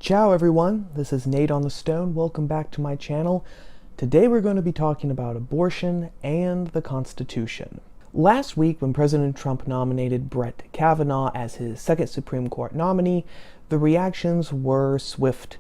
Ciao everyone, this is Nate on the Stone. Welcome back to my channel. Today we're going to be talking about abortion and the Constitution. Last week, when President Trump nominated Brett Kavanaugh as his second Supreme Court nominee, the reactions were swift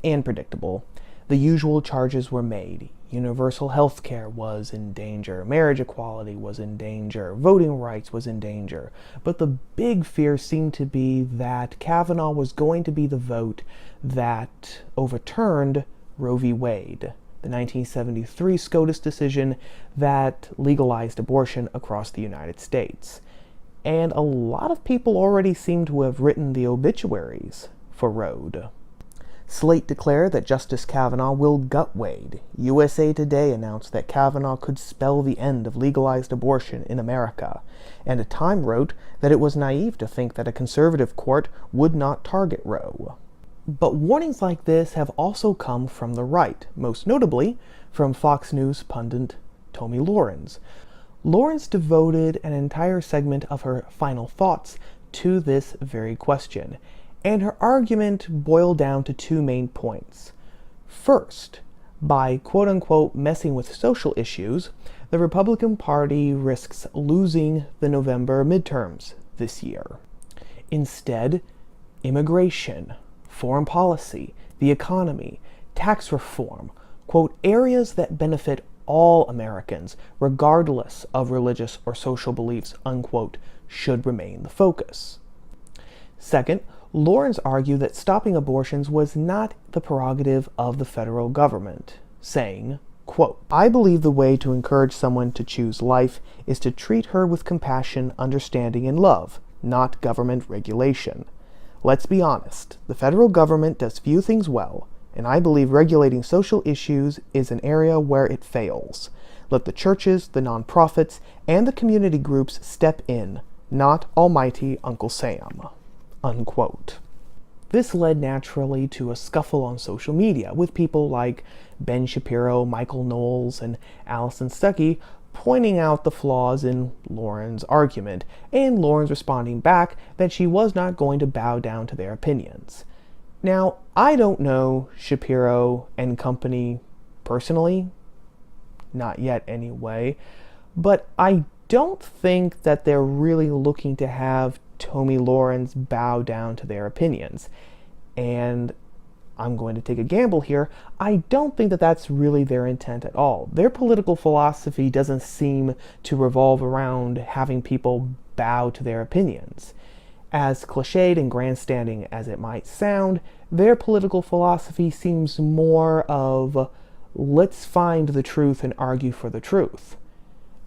and predictable. The usual charges were made. Universal health care was in danger, marriage equality was in danger, voting rights was in danger. But the big fear seemed to be that Kavanaugh was going to be the vote that overturned Roe v. Wade, the 1973 SCOTUS decision that legalized abortion across the United States. And a lot of people already seem to have written the obituaries for Roe. Slate declared that Justice Kavanaugh will gut Wade. USA Today announced that Kavanaugh could spell the end of legalized abortion in America. And Time wrote that it was naive to think that a conservative court would not target Roe. But warnings like this have also come from the right, most notably from Fox News pundit Tomi Lahrens. Lahrens devoted an entire segment of her final thoughts to this very question. And her argument boiled down to two main points. First, by quote-unquote messing with social issues, the Republican Party risks losing the November midterms this year. Instead, immigration, foreign policy, the economy, tax reform, quote, areas that benefit all Americans, regardless of religious or social beliefs, unquote, should remain the focus. Second, Lahrens argued that stopping abortions was not the prerogative of the federal government, saying, quote, I believe the way to encourage someone to choose life is to treat her with compassion, understanding, and love, not government regulation. Let's be honest, the federal government does few things well, and I believe regulating social issues is an area where it fails. Let the churches, the nonprofits, and the community groups step in, not almighty Uncle Sam. Unquote. This led naturally to a scuffle on social media, with people like Ben Shapiro, Michael Knowles, and Allison Stuckey pointing out the flaws in Lahrens' argument, and Lahrens responding back that she was not going to bow down to their opinions. Now, I don't know Shapiro and company personally, not yet anyway, but I don't think that they're really looking to have Tomi Lahrens bow down to their opinions. And I'm going to take a gamble here. I don't think that that's really their intent at all. Their political philosophy doesn't seem to revolve around having people bow to their opinions. As cliched and grandstanding as it might sound, their political philosophy seems more of, let's find the truth and argue for the truth.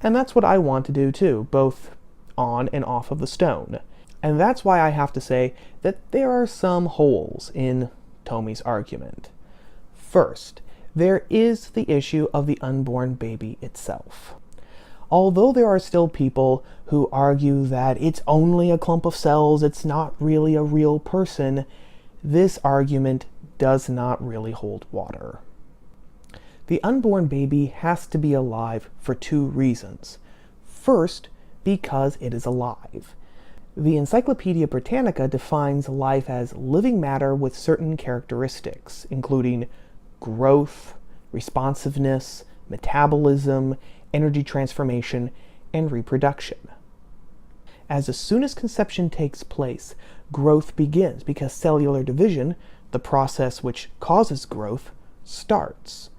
And that's what I want to do too, both on and off of the stone. And that's why I have to say that there are some holes in Tomi's argument. First, there is the issue of the unborn baby itself. Although there are still people who argue that it's only a clump of cells, it's not really a real person, this argument does not really hold water. The unborn baby has to be alive for two reasons. First, because it is alive. The Encyclopedia Britannica defines life as living matter with certain characteristics, including growth, responsiveness, metabolism, energy transformation, and reproduction. As soon as conception takes place, growth begins because cellular division, the process which causes growth, starts.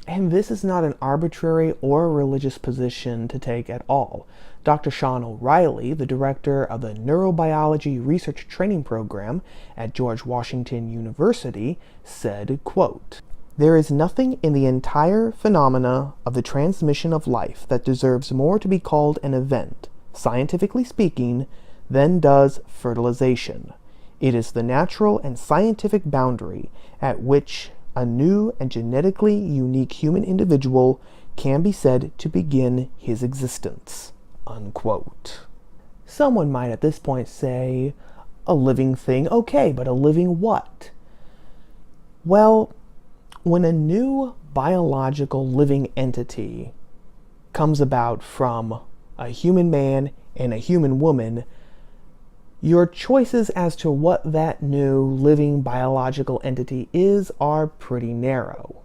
And this is not an arbitrary or religious position to take at all. Dr. Sean O'Reilly, the director of the Neurobiology Research Training Program at George Washington University, said, quote, there is nothing in the entire phenomena of the transmission of life that deserves more to be called an event, scientifically speaking, than does fertilization. It is the natural and scientific boundary at which a new and genetically unique human individual can be said to begin his existence. Unquote. Someone might at this point say, a living thing, okay, but a living what? Well, when a new biological living entity comes about from a human man and a human woman, your choices as to what that new living biological entity is are pretty narrow.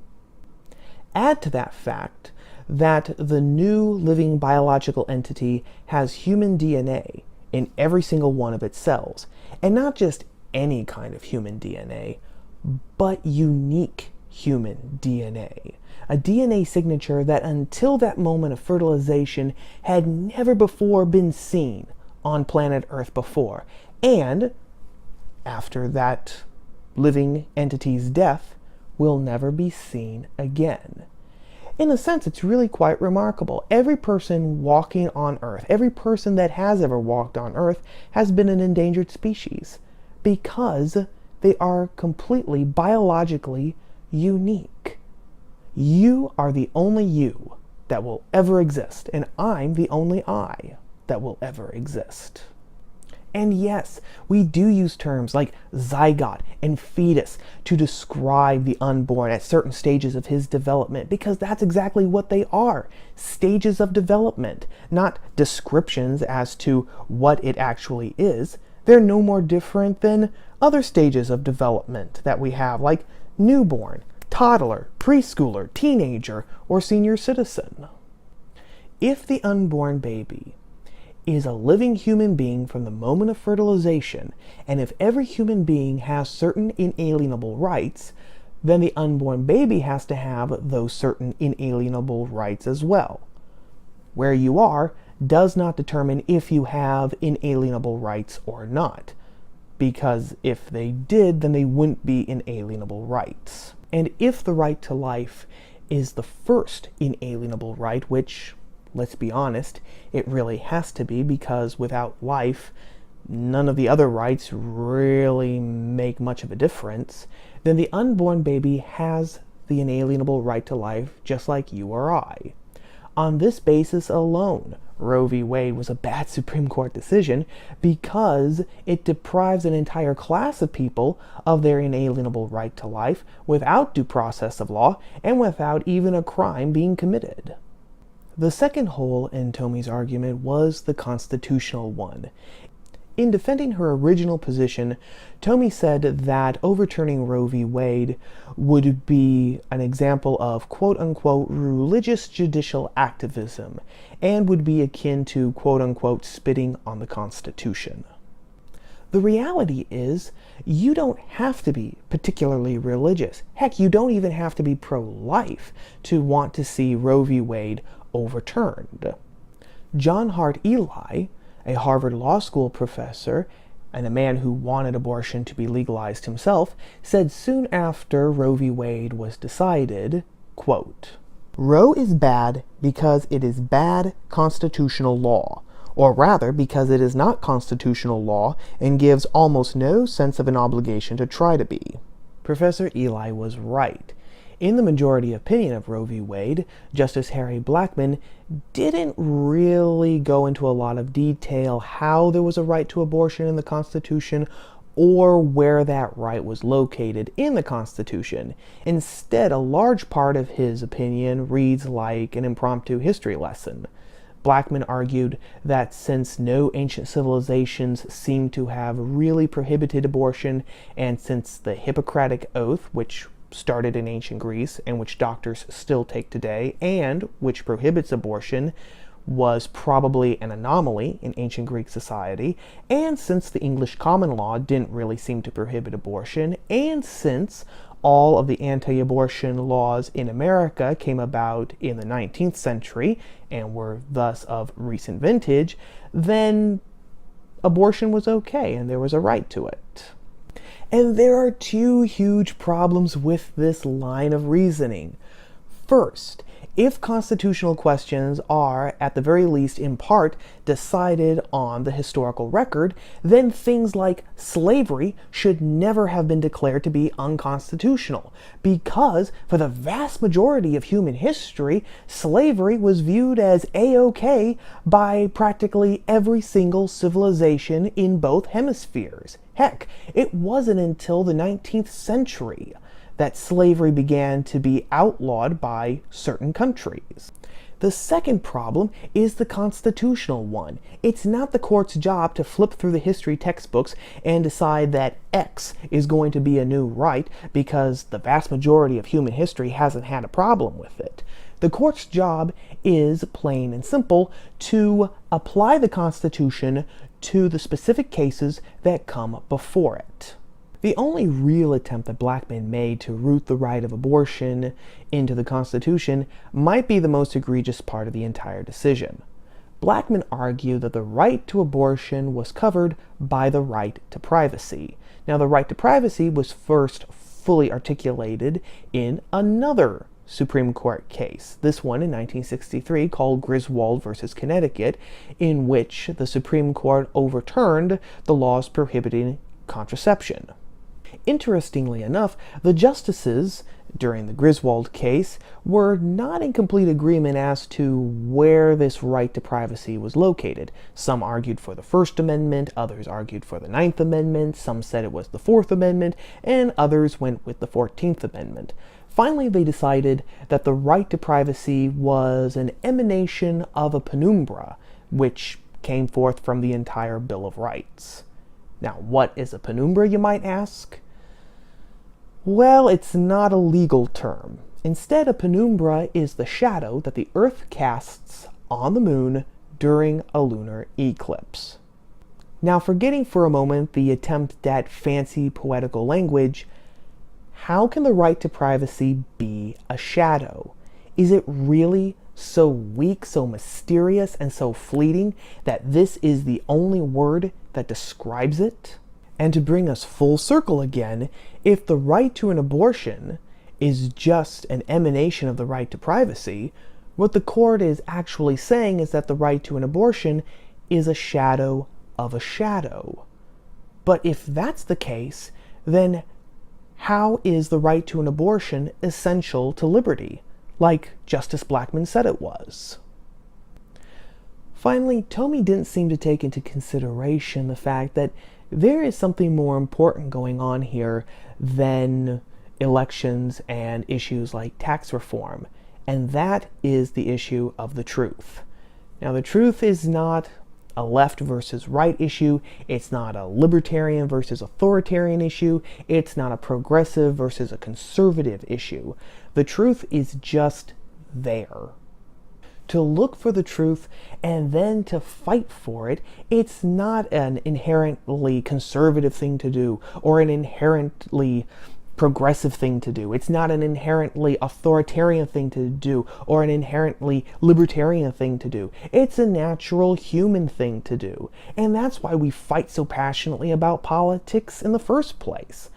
Add to that fact that the new living biological entity has human DNA in every single one of its cells, and not just any kind of human DNA, but unique human DNA. A DNA signature that until that moment of fertilization had never before been seen on planet Earth before, and after that living entity's death will never be seen again. In a sense, it's really quite remarkable. Every person walking on Earth, every person that has ever walked on Earth has been an endangered species because they are completely biologically unique. You are the only you that will ever exist, and I'm the only I that will ever exist. And yes, we do use terms like zygote and fetus to describe the unborn at certain stages of his development, because that's exactly what they are, stages of development, not descriptions as to what it actually is. They're no more different than other stages of development that we have, like newborn, toddler, preschooler, teenager, or senior citizen. If the unborn baby is a living human being from the moment of fertilization, and if every human being has certain inalienable rights, then the unborn baby has to have those certain inalienable rights as well. Where you are does not determine if you have inalienable rights or not, because if they did, then they wouldn't be inalienable rights. And if the right to life is the first inalienable right, which, let's be honest, it really has to be, because without life, none of the other rights really make much of a difference, then the unborn baby has the inalienable right to life just like you or I. On this basis alone, Roe v. Wade was a bad Supreme Court decision because it deprives an entire class of people of their inalienable right to life without due process of law and without even a crime being committed. The second hole in Tomi's argument was the constitutional one. In defending her original position, Tomi said that overturning Roe v. Wade would be an example of quote-unquote religious judicial activism and would be akin to quote-unquote spitting on the Constitution. The reality is, you don't have to be particularly religious. Heck, you don't even have to be pro-life to want to see Roe v. Wade overturned. John Hart Ely, a Harvard Law School professor and a man who wanted abortion to be legalized himself, said soon after Roe v. Wade was decided, quote, "Roe is bad because it is bad constitutional law, or rather because it is not constitutional law and gives almost no sense of an obligation to try to be." Professor Ely was right. In the majority opinion of Roe v. Wade, Justice Harry Blackmun didn't really go into a lot of detail how there was a right to abortion in the Constitution or where that right was located in the Constitution. Instead, a large part of his opinion reads like an impromptu history lesson. Blackmun argued that since no ancient civilizations seem to have really prohibited abortion, and since the Hippocratic Oath, which started in ancient Greece and which doctors still take today, and which prohibits abortion, was probably an anomaly in ancient Greek society, and since the English common law didn't really seem to prohibit abortion, and since all of the anti-abortion laws in America came about in the 19th century and were thus of recent vintage, then abortion was okay and there was a right to it. And there are two huge problems with this line of reasoning. First, if constitutional questions are, at the very least in part, decided on the historical record, then things like slavery should never have been declared to be unconstitutional, because for the vast majority of human history, slavery was viewed as A-OK by practically every single civilization in both hemispheres. Heck, it wasn't until the 19th century that slavery began to be outlawed by certain countries. The second problem is the constitutional one. It's not the court's job to flip through the history textbooks and decide that X is going to be a new right because the vast majority of human history hasn't had a problem with it. The court's job is, plain and simple, to apply the Constitution to the specific cases that come before it. The only real attempt that Blackmun made to root the right of abortion into the Constitution might be the most egregious part of the entire decision. Blackmun argued that the right to abortion was covered by the right to privacy. Now, the right to privacy was first fully articulated in another Supreme Court case, this one in 1963 called Griswold versus Connecticut, in which the Supreme Court overturned the laws prohibiting contraception. Interestingly enough, the justices during the Griswold case were not in complete agreement as to where this right to privacy was located. Some argued for the First Amendment, others argued for the Ninth Amendment, some said it was the Fourth Amendment, and others went with the 14th Amendment. Finally, they decided that the right to privacy was an emanation of a penumbra, which came forth from the entire Bill of Rights. Now, what is a penumbra, you might ask? Well, it's not a legal term. Instead, a penumbra is the shadow that the Earth casts on the moon during a lunar eclipse. Now, forgetting for a moment the attempt at fancy poetical language, how can the right to privacy be a shadow? Is it really so weak, so mysterious, and so fleeting that this is the only word that describes it? And to bring us full circle again, if the right to an abortion is just an emanation of the right to privacy, what the court is actually saying is that the right to an abortion is a shadow of a shadow. But if that's the case, then how is the right to an abortion essential to liberty, like Justice Blackmun said it was? Finally, Tomi didn't seem to take into consideration the fact that there is something more important going on here than elections and issues like tax reform, and that is the issue of the truth. Now, the truth is not a left versus right issue, it's not a libertarian versus authoritarian issue, it's not a progressive versus a conservative issue. The truth is just there. To look for the truth and then to fight for it, it's not an inherently conservative thing to do or an inherently progressive thing to do. It's not an inherently authoritarian thing to do or an inherently libertarian thing to do. It's a natural human thing to do. And that's why we fight so passionately about politics in the first place.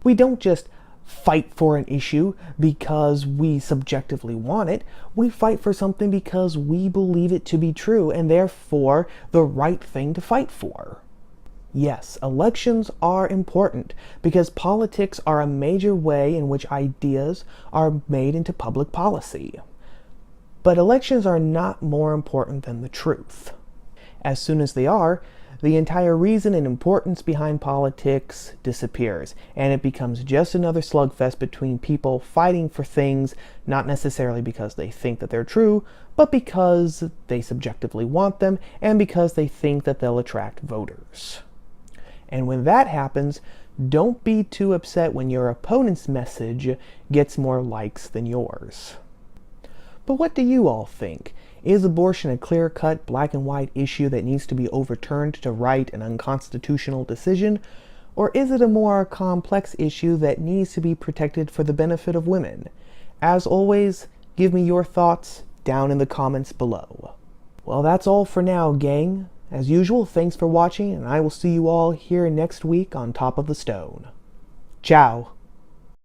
We don't just fight for an issue because we subjectively want it. We fight for something because we believe it to be true and therefore the right thing to fight for. Yes, elections are important because politics are a major way in which ideas are made into public policy. But elections are not more important than the truth. As soon as they are, the entire reason and importance behind politics disappears, and it becomes just another slugfest between people fighting for things not necessarily because they think that they're true, but because they subjectively want them and because they think that they'll attract voters. And when that happens, don't be too upset when your opponent's message gets more likes than yours. But what do you all think? Is abortion a clear-cut, black-and-white issue that needs to be overturned to right an unconstitutional decision? Or is it a more complex issue that needs to be protected for the benefit of women? As always, give me your thoughts down in the comments below. Well, that's all for now, gang. As usual, thanks for watching, and I will see you all here next week on Top of the Stone. Ciao!